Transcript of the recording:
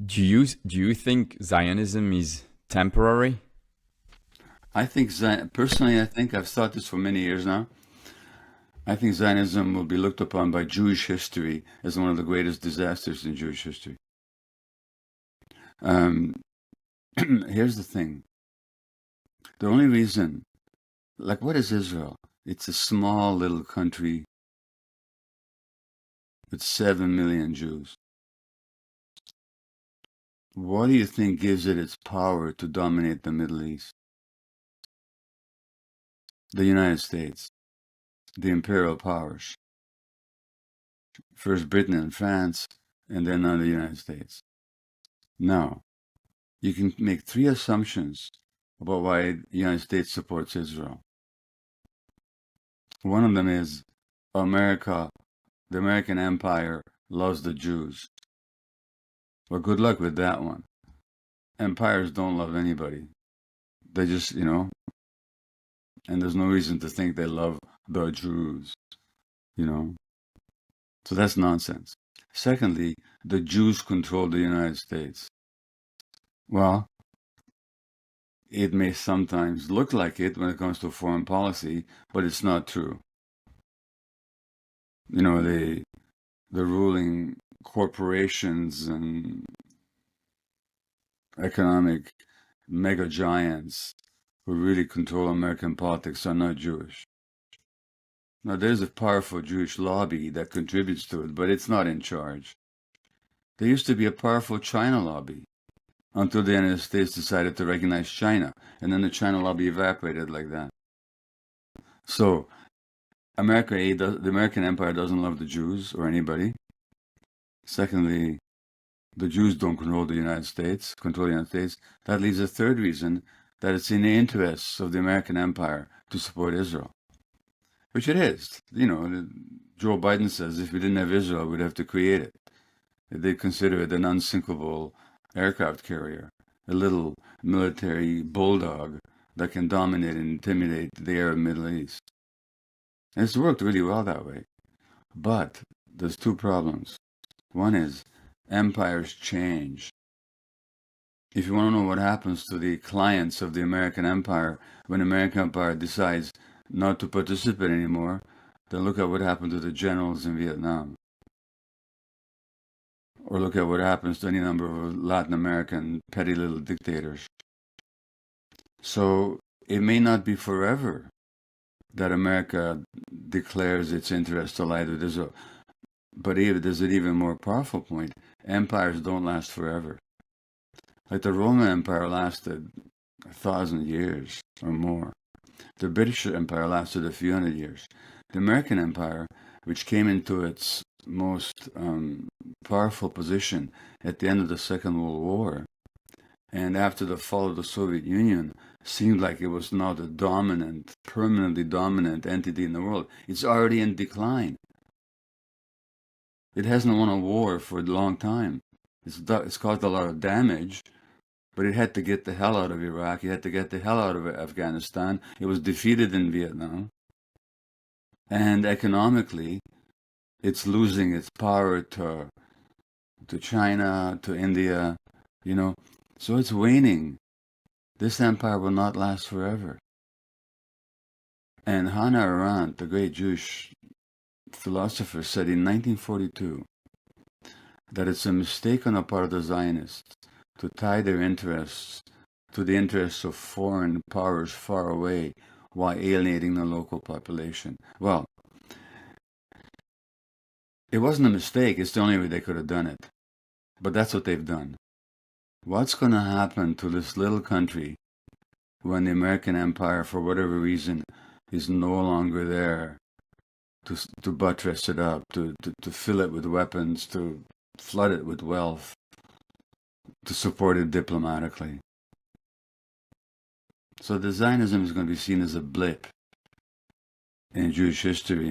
Do you think Zionism is temporary? I think, personally, I think I've thought this for many years now. I think Zionism will be looked upon by Jewish history as one of the greatest disasters in Jewish history. Here's the thing. The only reason, like, what is Israel? It's a small little country with 7 million Jews. What do you think gives it its power to dominate the Middle East? The United States, the imperial powers. First Britain and France, and then now the United States. Now, you can make three assumptions about why the United States supports Israel. One of them is America, the American empire, loves the Jews. Well, good luck with that one. Empires don't love anybody. They just, and there's no reason to think they love the Jews, So that's nonsense. Secondly, the Jews control the United States. Well, it may sometimes look like it when it comes to foreign policy, but it's not true. The ruling corporations and economic mega giants who really control American politics are not Jewish. Now, there's a powerful Jewish lobby that contributes to it, but it's not in charge. There used to be a powerful China lobby until the United States decided to recognize China, and then the China lobby evaporated like that. So, the American empire doesn't love the Jews or anybody. Secondly, the Jews don't control the United States. That leaves a third reason, that it's in the interests of the American empire to support Israel. Which it is. Joe Biden says if we didn't have Israel, we'd have to create it. They consider it an unsinkable aircraft carrier, a little military bulldog that can dominate and intimidate the Arab Middle East. And it's worked really well that way. But there's two problems. One is empires change. If you want to know what happens to the clients of the American empire when the American empire decides not to participate anymore, then look at what happened to the generals in Vietnam. Or look at what happens to any number of Latin American petty little dictators. So it may not be forever that America declares its interest to ally with Israel. But there's an even more powerful point. Empires don't last forever. Like the Roman Empire lasted 1,000 years or more. The British Empire lasted a few hundred years. The American Empire, which came into its most powerful position at the end of the Second World War, and after the fall of the Soviet Union, seemed like it was now the permanently dominant entity in the world. It's already in decline. It hasn't won a war for a long time. It's caused a lot of damage, but it had to get the hell out of Iraq. It had to get the hell out of Afghanistan. It was defeated in Vietnam. And economically, it's losing its power to China, to India, So it's waning. This empire will not last forever. And Hannah Arendt, the great Jewish philosopher, said in 1942 that it's a mistake on the part of the Zionists to tie their interests to the interests of foreign powers far away while alienating the local population. Well, it wasn't a mistake. It's the only way they could have done it. But that's what they've done. What's going to happen to this little country when the American empire, for whatever reason, is no longer there to buttress it up, to fill it with weapons, to flood it with wealth, to support it diplomatically? So the Zionism is going to be seen as a blip in Jewish history.